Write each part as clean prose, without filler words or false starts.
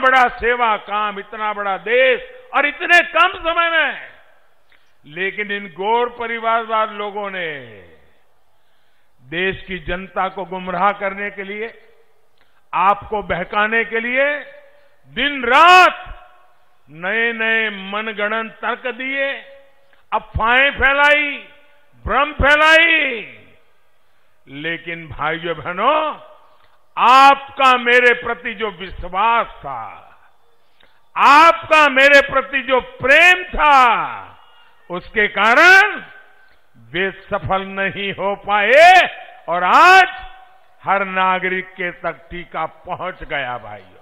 बड़ा सेवा काम, इतना बड़ा देश और इतने कम समय में। लेकिन इन गौर परिवारवाद लोगों ने देश की जनता को गुमराह करने के लिए, आपको बहकाने के लिए दिन रात नए नए मनगढ़ंत तर्क दिए, अफवाहें फैलाई, भ्रम फैलाई। लेकिन भाइयों बहनों, आपका मेरे प्रति जो विश्वास था, आपका मेरे प्रति जो प्रेम था, उसके कारण वे सफल नहीं हो पाए और आज हर नागरिक के तक टीका पहुंच गया। भाइयों,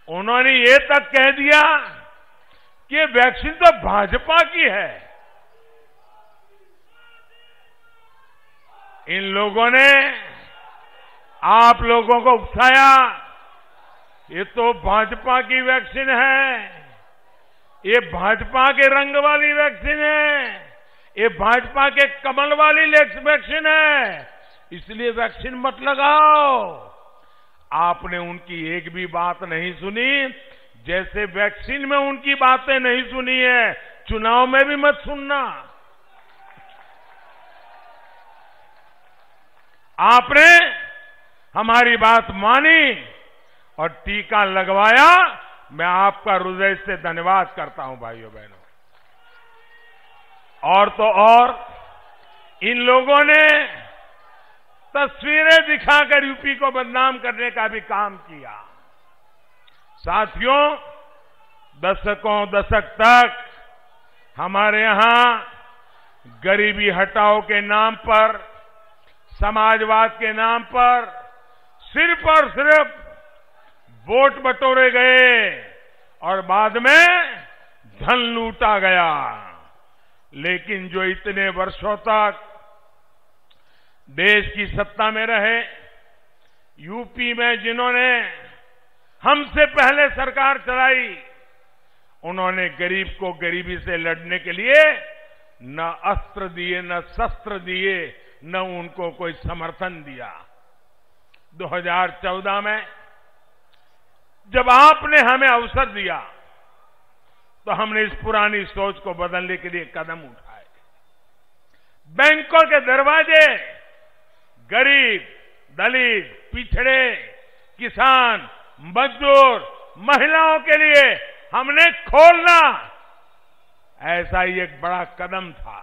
उन्होंने ये तक कह दिया कि वैक्सीन तो भाजपा की है। इन लोगों ने आप लोगों को उकसाया, ये तो भाजपा की वैक्सीन है, ये भाजपा के रंग वाली वैक्सीन है, ये भाजपा के कमल वाली वैक्सीन है, इसलिए वैक्सीन मत लगाओ। आपने उनकी एक भी बात नहीं सुनी, जैसे वैक्सीन में उनकी बातें नहीं सुनी है, चुनाव में भी मत सुनना। आपने हमारी बात मानी और टीका लगवाया। मैं आपका हृदय से धन्यवाद करता हूं भाइयों बहनों। और तो और इन लोगों ने तस्वीरें दिखाकर यूपी को बदनाम करने का भी काम किया। साथियों, दशक तक हमारे यहां गरीबी हटाओ के नाम पर, समाजवाद के नाम पर सिर्फ और सिर्फ वोट बटोरे गए और बाद में धन लूटा गया। लेकिन जो इतने वर्षों तक देश की सत्ता में रहे, यूपी में जिन्होंने हमसे पहले सरकार चलाई, उन्होंने गरीब को गरीबी से लड़ने के लिए न अस्त्र दिए, न शस्त्र दिए, न उनको कोई समर्थन दिया। 2014 में जब आपने हमें अवसर दिया तो हमने इस पुरानी सोच को बदलने के लिए कदम उठाए। बैंकों के दरवाजे गरीब, दलित, पिछड़े, किसान, मजदूर, महिलाओं के लिए हमने खोलना, ऐसा ही एक बड़ा कदम था।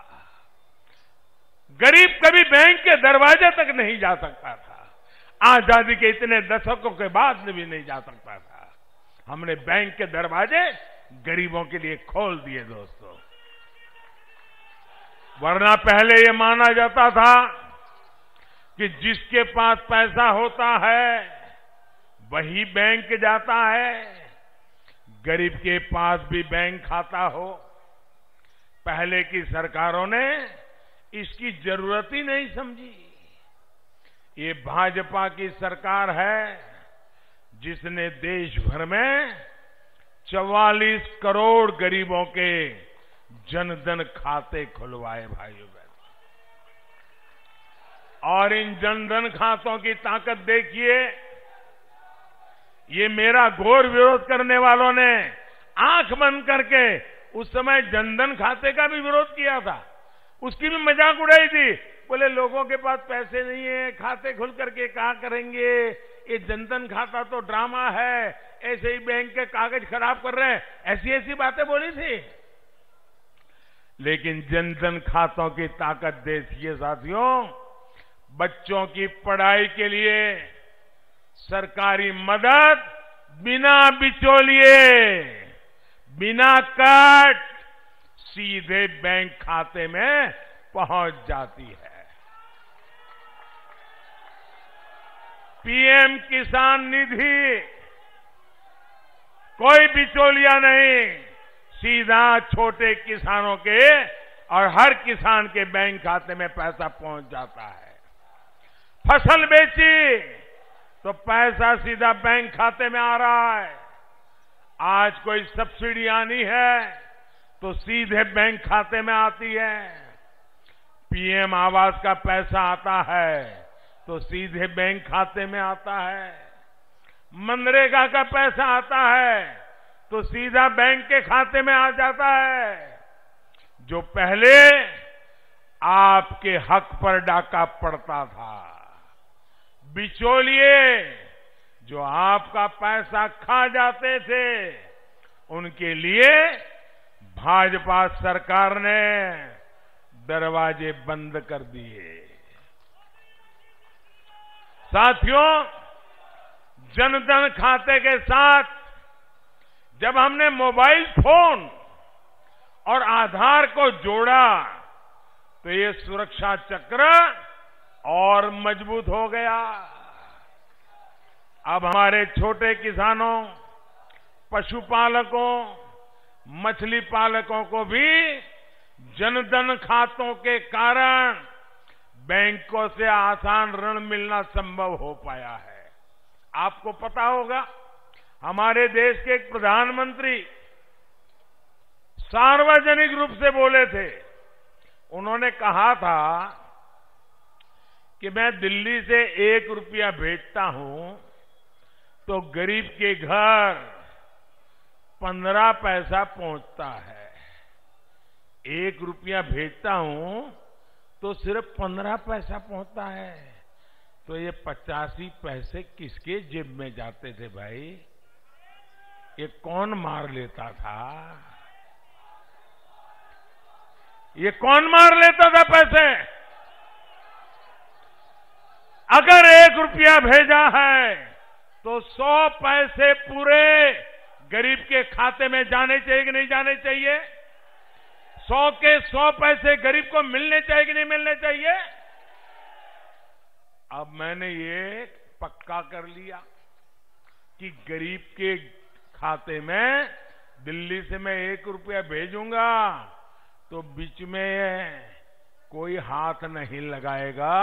गरीब कभी बैंक के दरवाजे तक नहीं जा सकता था, आजादी के इतने दशकों के बाद भी नहीं जा सकता था। हमने बैंक के दरवाजे गरीबों के लिए खोल दिए दोस्तों। वरना पहले ये माना जाता था कि जिसके पास पैसा होता है वही बैंक जाता है, गरीब के पास भी बैंक खाता हो। पहले की सरकारों ने इसकी जरूरत ही नहीं समझी। ये भाजपा की सरकार है जिसने देश भर में 44 करोड़ गरीबों के जनधन खाते खुलवाए भाइयों बहनों। और इन जनधन खातों की ताकत देखिए। ये मेरा घोर विरोध करने वालों ने आंख बंद करके उस समय जनधन खाते का भी विरोध किया था, उसकी भी मजाक उड़ाई थी। बोले लोगों के पास पैसे नहीं है, खाते खुल करके क्या करेंगे, ये जनधन खाता तो ड्रामा है, ऐसे ही बैंक के कागज खराब कर रहे हैं, ऐसी ऐसी बातें बोली थी। लेकिन जनधन खातों की ताकत देखिए साथियों। बच्चों की पढ़ाई के लिए सरकारी मदद बिना बिचौलिए, बिना कट, सीधे बैंक खाते में पहुंच जाती है। पीएम किसान निधि, कोई बिचौलिया नहीं, सीधा छोटे किसानों के और हर किसान के बैंक खाते में पैसा पहुंच जाता है। फसल बेची तो पैसा सीधा बैंक खाते में आ रहा है। आज कोई सब्सिडी आनी है तो सीधे बैंक खाते में आती है। पीएम आवास का पैसा आता है तो सीधे बैंक खाते में आता है। मनरेगा का पैसा आता है तो सीधा बैंक के खाते में आ जाता है। जो पहले आपके हक पर डाका पड़ता था, बिचौलिए जो आपका पैसा खा जाते थे, उनके लिए भाजपा सरकार ने दरवाजे बंद कर दिए। साथियों, जनधन खाते के साथ जब हमने मोबाइल फोन और आधार को जोड़ा तो ये सुरक्षा चक्र और मजबूत हो गया। अब हमारे छोटे किसानों, पशुपालकों, मछली पालकों को भी जनधन खातों के कारण बैंकों से आसान ऋण मिलना संभव हो पाया है। आपको पता होगा, हमारे देश के एक प्रधानमंत्री सार्वजनिक रूप से बोले थे। उन्होंने कहा था कि मैं दिल्ली से 1 रुपया भेजता हूं तो गरीब के घर 15 पैसा पहुंचता है। 1 रुपया भेजता हूं तो सिर्फ 15 पैसा पहुंचता है। तो ये 85 पैसे किसके जेब में जाते थे भाई? ये कौन मार लेता था? ये कौन मार लेता था पैसे? अगर 1 रुपया भेजा है तो 100 पैसे पूरे गरीब के खाते में जाने चाहिए कि नहीं जाने चाहिए? 100 के 100 पैसे गरीब को मिलने चाहिए कि नहीं मिलने चाहिए? अब मैंने ये पक्का कर लिया कि गरीब के खाते में दिल्ली से मैं 1 रुपया भेजूंगा तो बीच में कोई हाथ नहीं लगाएगा,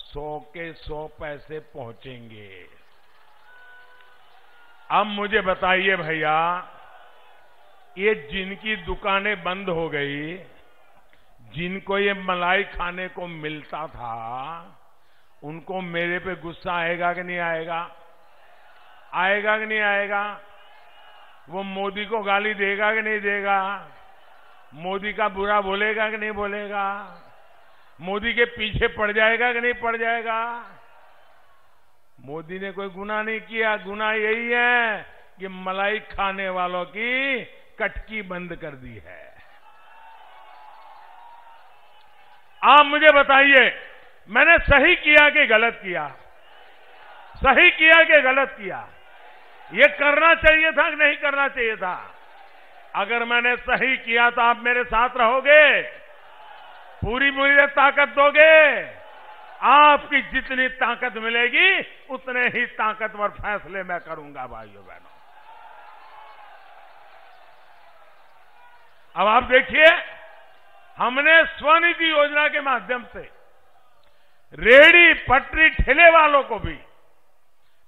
100 के 100 पैसे पहुंचेंगे। अब मुझे बताइए भैया, ये जिनकी दुकानें बंद हो गई, जिनको ये मलाई खाने को मिलता था, उनको मेरे पे गुस्सा आएगा कि नहीं आएगा? आएगा कि नहीं आएगा? वो मोदी को गाली देगा कि नहीं देगा? मोदी का बुरा बोलेगा कि नहीं बोलेगा? मोदी के पीछे पड़ जाएगा कि नहीं पड़ जाएगा? मोदी ने कोई गुनाह नहीं किया। गुनाह यही है कि मलाई खाने वालों की कटकी बंद कर दी है। आप मुझे बताइए, मैंने सही किया कि गलत किया? सही किया कि गलत किया? ये करना चाहिए था कि नहीं करना चाहिए था? अगर मैंने सही किया तो आप मेरे साथ रहोगे? पूरी मुझे ताकत दोगे? आपकी जितनी ताकत मिलेगी उतने ही ताकतवर फैसले मैं करूंगा भाइयों बहनों। अब आप देखिए, हमने स्वनिधि योजना के माध्यम से रेहड़ी पटरी ठेले वालों को भी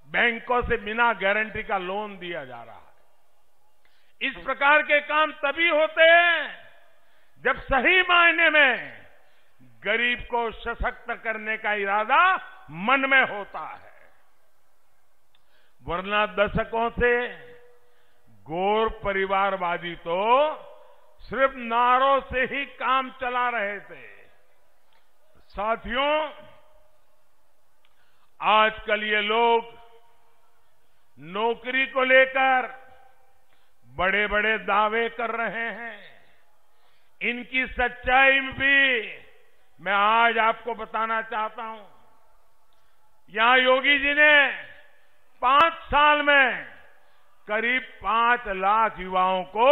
बैंकों से बिना गारंटी का लोन दिया जा रहा है। इस प्रकार के काम तभी होते हैं जब सही मायने में गरीब को सशक्त करने का इरादा मन में होता है। वरना दशकों से गौर परिवारवादी तो सिर्फ नारों से ही काम चला रहे थे। साथियों, आजकल ये लोग नौकरी को लेकर बड़े बड़े दावे कर रहे हैं। इनकी सच्चाई भी मैं आज आपको बताना चाहता हूं। यहां योगी जी ने 5 साल में करीब 5 लाख युवाओं को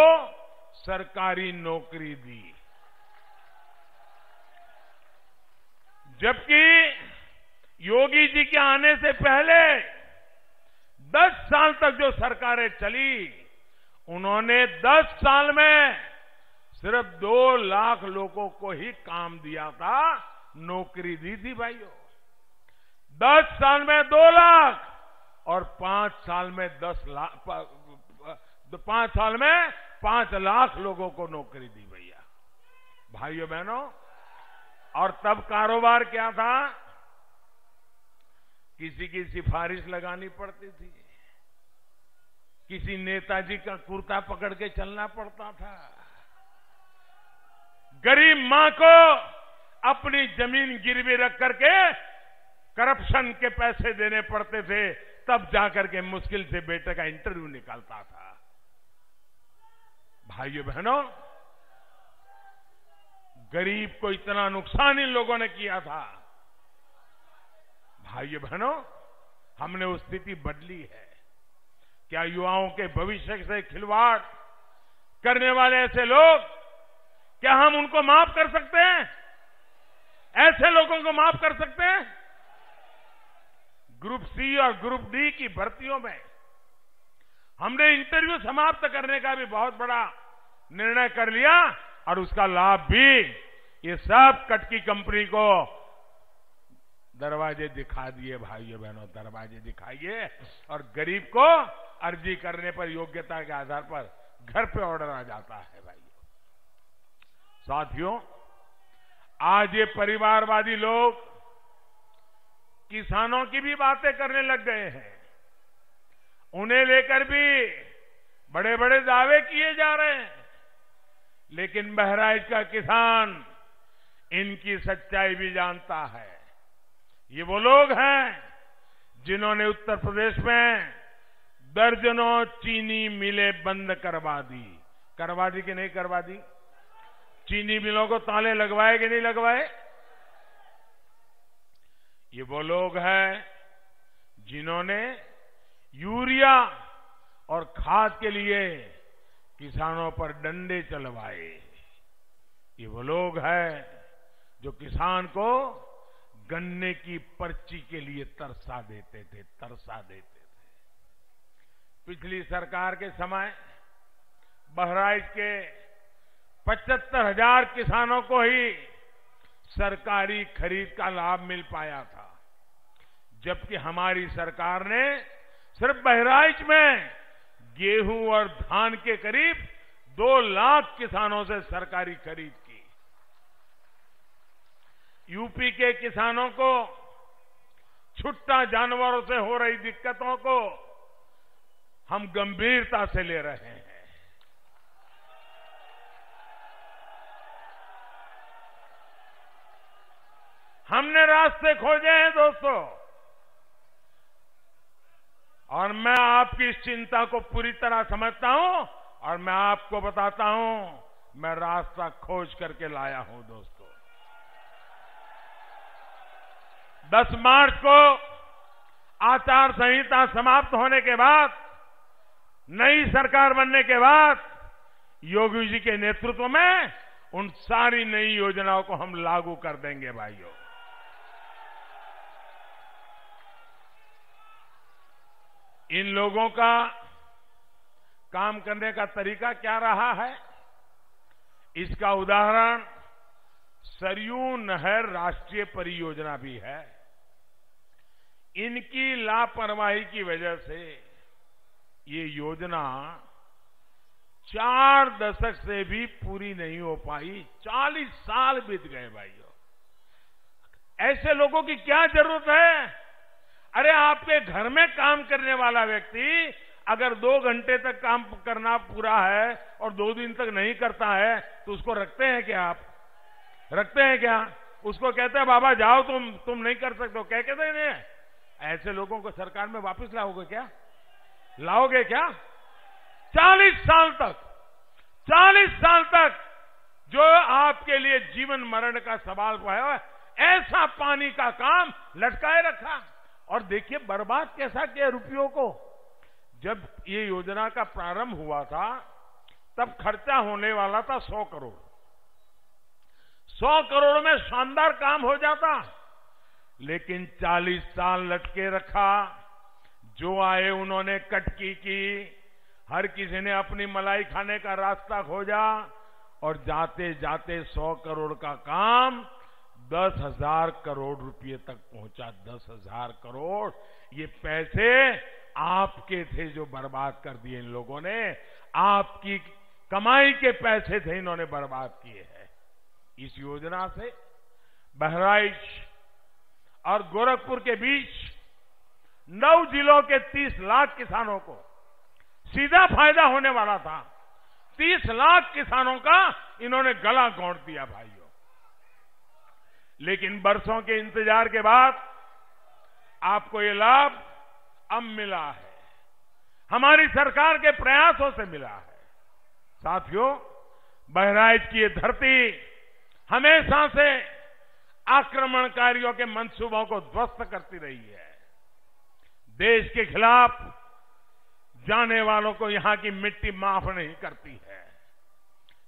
सरकारी नौकरी दी, जबकि योगी जी के आने से पहले 10 साल तक जो सरकारें चली, उन्होंने 10 साल में सिर्फ 2 लाख लोगों को ही काम दिया था, नौकरी दी थी भाइयों। 10 साल में 2 लाख और 5 साल में 10 लाख, 5 साल में 5 लाख लोगों को नौकरी दी भैया, भाइयों बहनों। और तब कारोबार क्या था? किसी की सिफारिश लगानी पड़ती थी, किसी नेताजी का कुर्ता पकड़ के चलना पड़ता था। गरीब मां को अपनी जमीन गिरवी रख करके करप्शन के पैसे देने पड़ते थे, तब जाकर के मुश्किल से बेटे का इंटरव्यू निकालता था। भाइयों बहनों, गरीब को इतना नुकसान इन लोगों ने किया था। भाइयों बहनों, हमने वो स्थिति बदली है। क्या युवाओं के भविष्य से खिलवाड़ करने वाले ऐसे लोग, क्या हम उनको माफ कर सकते हैं? ऐसे लोगों को माफ कर सकते हैं? ग्रुप सी और ग्रुप डी की भर्तियों में हमने इंटरव्यू समाप्त करने का भी बहुत बड़ा निर्णय कर लिया और उसका लाभ भी ये सब कटकी कंपनी को दरवाजे दिखा दिए। भाइयों बहनों, दरवाजे दिखाइए और गरीब को अर्जी करने पर योग्यता के आधार पर घर पे ऑर्डर आ जाता है। भाइयों साथियों, आज ये परिवारवादी लोग किसानों की भी बातें करने लग गए हैं। उन्हें लेकर भी बड़े बड़े दावे किए जा रहे हैं, लेकिन बहराइच का किसान इनकी सच्चाई भी जानता है। ये वो लोग हैं जिन्होंने उत्तर प्रदेश में दर्जनों चीनी मिलें बंद करवा दी। करवा दी कि नहीं करवा दी? चीनी मिलों को ताले लगवाए कि नहीं लगवाए? ये वो लोग हैं जिन्होंने यूरिया और खाद के लिए किसानों पर डंडे चलवाए। ये वो लोग हैं जो किसान को गन्ने की पर्ची के लिए तरसा देते थे। पिछली सरकार के समय बहराइच के 75,000 किसानों को ही सरकारी खरीद का लाभ मिल पाया था, जबकि हमारी सरकार ने सिर्फ बहराइच में गेहूं और धान के करीब 2 लाख किसानों से सरकारी खरीद की। यूपी के किसानों को छुट्टा जानवरों से हो रही दिक्कतों को हम गंभीरता से ले रहे हैं। हमने रास्ते खोजे हैं दोस्तों, और मैं आपकी इस चिंता को पूरी तरह समझता हूं और मैं आपको बताता हूं, मैं रास्ता खोज करके लाया हूं दोस्तों। 10 मार्च को आचार संहिता समाप्त होने के बाद, नई सरकार बनने के बाद योगी जी के नेतृत्व में उन सारी नई योजनाओं को हम लागू कर देंगे। भाइयों, इन लोगों का काम करने का तरीका क्या रहा है, इसका उदाहरण सरयू नहर राष्ट्रीय परियोजना भी है। इनकी लापरवाही की वजह से ये योजना 4 दशक से भी पूरी नहीं हो पाई। 40 साल बीत गए। भाइयों, ऐसे लोगों की क्या जरूरत है? अरे, आपके घर में काम करने वाला व्यक्ति अगर 2 घंटे तक काम करना पूरा है और 2 दिन तक नहीं करता है, तो उसको रखते हैं क्या? आप रखते हैं क्या? उसको कहते हैं बाबा जाओ, तुम नहीं कर सकते हो, कह कहते नहीं। ऐसे लोगों को सरकार में वापस लाओगे क्या? लाओगे क्या? 40 साल तक जो आपके लिए जीवन मरण का सवाल है, ऐसा पानी का काम लटकाए रखा। और देखिए बर्बाद कैसा किया रुपयों को। जब ये योजना का प्रारंभ हुआ था, तब खर्चा होने वाला था 100 करोड़। 100 करोड़ में शानदार काम हो जाता, लेकिन 40 साल लटके रखा। जो आए उन्होंने कटकी की, हर किसी ने अपनी मलाई खाने का रास्ता खोजा, और जाते जाते 100 करोड़ का काम 10,000 करोड़ रुपए तक पहुंचा। 10,000 करोड़, ये पैसे आपके थे जो बर्बाद कर दिए इन लोगों ने। आपकी कमाई के पैसे थे, इन्होंने बर्बाद किए हैं। इस योजना से बहराइच और गोरखपुर के बीच 9 जिलों के 30 लाख किसानों को सीधा फायदा होने वाला था। 30 लाख किसानों का इन्होंने गला घोंट दिया भाइयों। लेकिन बरसों के इंतजार के बाद आपको ये लाभ अब मिला है, हमारी सरकार के प्रयासों से मिला है। साथियों, बहराइच की ये धरती हमेशा से आक्रमणकारियों के मंसूबों को ध्वस्त करती रही है। देश के खिलाफ जाने वालों को यहां की मिट्टी माफ नहीं करती है।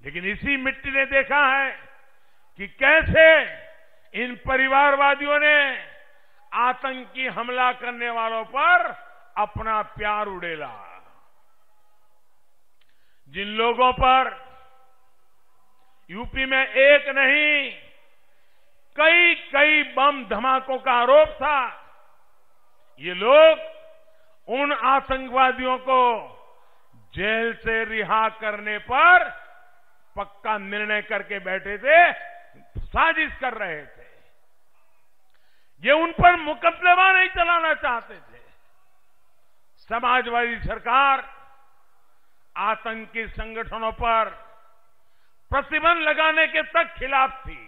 लेकिन इसी मिट्टी ने देखा है कि कैसे इन परिवारवादियों ने आतंकी हमला करने वालों पर अपना प्यार उड़ेला। जिन लोगों पर यूपी में एक नहीं कई बम धमाकों का आरोप था, ये लोग उन आतंकवादियों को जेल से रिहा करने पर पक्का निर्णय करके बैठे थे, साजिश कर रहे थे। ये उन पर मुकदमा नहीं चलाना चाहते थे। समाजवादी सरकार आतंकी संगठनों पर प्रतिबंध लगाने के तक खिलाफ थी।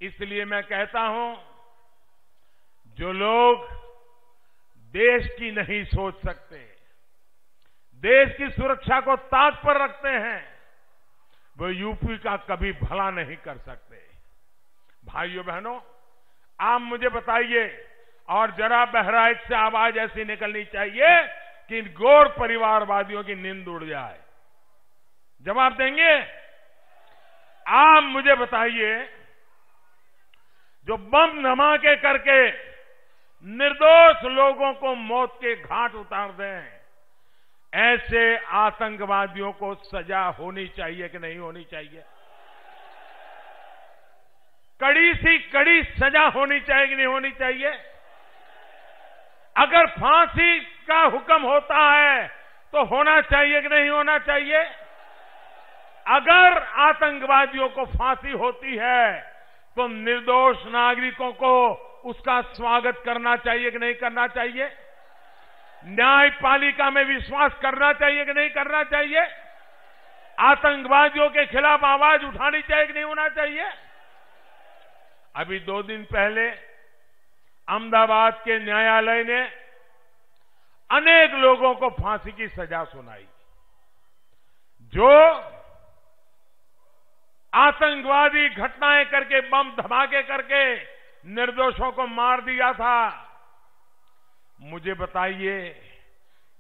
इसलिए मैं कहता हूं, जो लोग देश की नहीं सोच सकते, देश की सुरक्षा को ताक पर रखते हैं, वो यूपी का कभी भला नहीं कर सकते। भाइयों बहनों, आप मुझे बताइए, और जरा बहराइच से आवाज ऐसी निकलनी चाहिए कि इन गौर परिवारवादियों की नींद उड़ जाए। जवाब देंगे? आप मुझे बताइए, जो बम धमाके करके निर्दोष लोगों को मौत के घाट उतार दें, ऐसे आतंकवादियों को सजा होनी चाहिए कि नहीं होनी चाहिए? कड़ी सी कड़ी सजा होनी चाहिए कि नहीं होनी चाहिए? अगर फांसी का हुक्म होता है तो होना चाहिए कि नहीं होना चाहिए? अगर आतंकवादियों को फांसी होती है तो निर्दोष नागरिकों को उसका स्वागत करना चाहिए कि नहीं करना चाहिए? न्यायपालिका में विश्वास करना चाहिए कि नहीं करना चाहिए? आतंकवादियों के खिलाफ आवाज उठानी चाहिए कि नहीं होना चाहिए? अभी 2 दिन पहले अहमदाबाद के न्यायालय ने अनेक लोगों को फांसी की सजा सुनाई। जो आतंकवादी घटनाएं करके, बम धमाके करके निर्दोषों को मार दिया था, मुझे बताइए,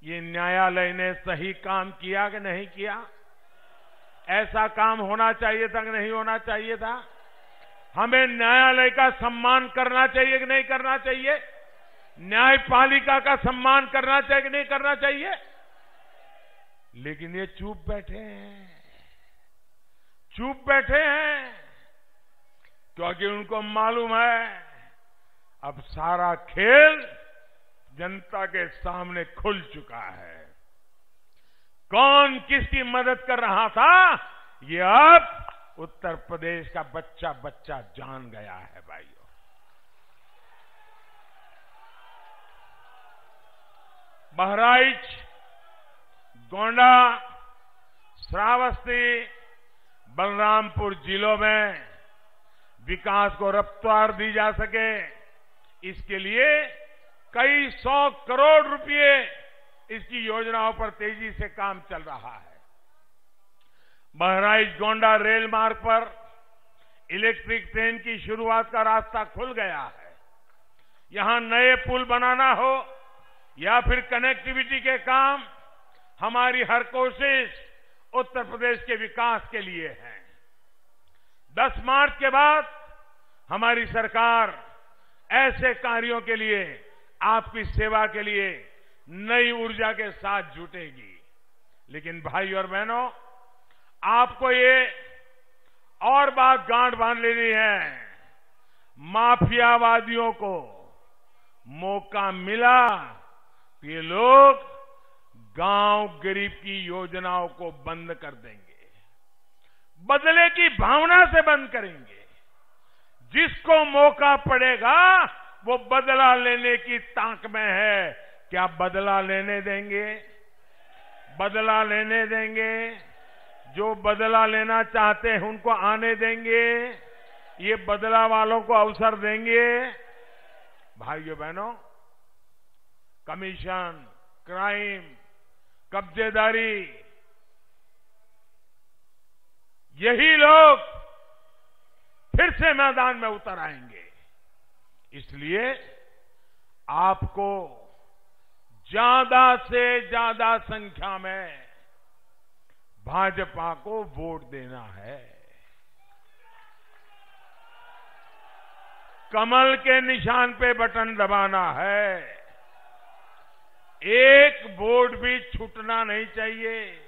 ये न्यायालय ने सही काम किया कि नहीं किया? ऐसा काम होना चाहिए था कि नहीं होना चाहिए था? हमें न्यायालय का सम्मान करना चाहिए कि नहीं करना चाहिए? न्यायपालिका का सम्मान करना चाहिए कि नहीं करना चाहिए? लेकिन ये चुप बैठे हैं, चुप बैठे हैं, क्योंकि उनको मालूम है अब सारा खेल जनता के सामने खुल चुका है। कौन किसकी मदद कर रहा था, ये अब उत्तर प्रदेश का बच्चा बच्चा जान गया है। भाइयों, बहराइच, गोंडा, श्रावस्ती, बलरामपुर जिलों में विकास को रफ्तार दी जा सके, इसके लिए कई 100 करोड़ रुपए इसकी योजनाओं पर तेजी से काम चल रहा है। बहराइच गोंडा रेल मार्ग पर इलेक्ट्रिक ट्रेन की शुरुआत का रास्ता खुल गया है। यहां नए पुल बनाना हो या फिर कनेक्टिविटी के काम, हमारी हर कोशिश उत्तर प्रदेश के विकास के लिए है। 10 मार्च के बाद हमारी सरकार ऐसे कार्यों के लिए, आपकी सेवा के लिए नई ऊर्जा के साथ जुटेगी। लेकिन भाई और बहनों, आपको ये और बात गांठ बांध लेनी है, माफियावादियों को मौका मिला तो ये लोग गांव गरीब की योजनाओं को बंद कर देंगे, बदले की भावना से बंद करेंगे। जिसको मौका पड़ेगा वो बदला लेने की ताक में है। क्या बदला लेने देंगे? बदला लेने देंगे, जो बदला लेना चाहते हैं उनको आने देंगे, ये बदला वालों को अवसर देंगे। भाइयों बहनों, कमीशन, क्राइम, कब्जेदारी, यही लोग फिर से मैदान में उतर आएंगे। इसलिए आपको ज्यादा से ज्यादा संख्या में भाजपा को वोट देना है। कमल के निशान पे बटन दबाना है। एक वोट भी छूटना नहीं चाहिए।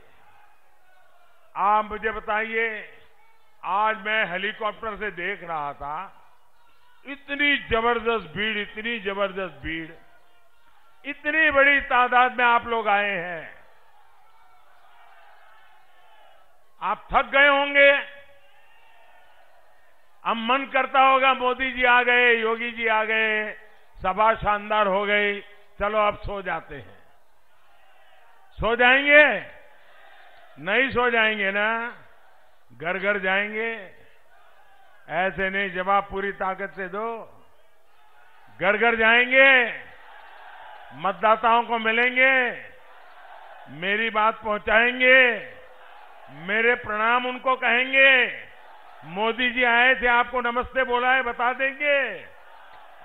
आप मुझे बताइए, आज मैं हेलीकॉप्टर से देख रहा था, इतनी जबरदस्त भीड़, इतनी जबरदस्त भीड़, इतनी बड़ी तादाद में आप लोग आए हैं। आप थक गए होंगे। अब मन करता होगा मोदी जी आ गए, योगी जी आ गए, सभा शानदार हो गई, चलो अब सो जाते हैं। सो जाएंगे? नहीं सो जाएंगे ना, घर घर जाएंगे। ऐसे नहीं, जवाब पूरी ताकत से दो। घर घर जाएंगे, मतदाताओं को मिलेंगे, मेरी बात पहुंचाएंगे, मेरे प्रणाम उनको कहेंगे। मोदी जी आए थे, आपको नमस्ते बोला है, बता देंगे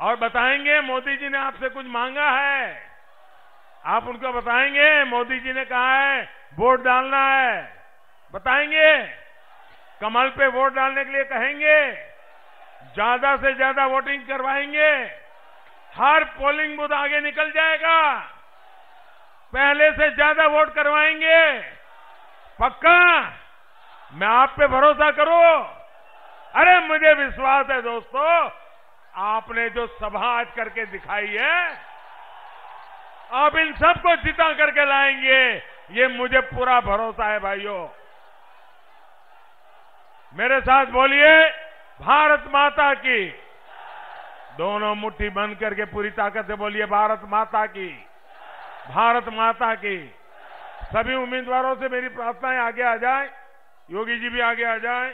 और बताएंगे मोदी जी ने आपसे कुछ मांगा है। आप उनको बताएंगे मोदी जी ने कहा है वोट डालना है, बताएंगे। कमल पे वोट डालने के लिए कहेंगे, ज्यादा से ज्यादा वोटिंग करवाएंगे। हर पोलिंग बूथ आगे निकल जाएगा, पहले से ज्यादा वोट करवाएंगे। पक्का? मैं आप पे भरोसा करूं? अरे मुझे विश्वास है दोस्तों, आपने जो सभा आज करके दिखाई है, आप इन सबको जिता करके लाएंगे, ये मुझे पूरा भरोसा है। भाइयों मेरे साथ बोलिए, भारत माता की। दोनों मुट्ठी बंद करके पूरी ताकत से बोलिए, भारत माता की, भारत माता की। सभी उम्मीदवारों से मेरी प्रार्थना है, आगे आ जाए, योगी जी भी आगे आ जाए।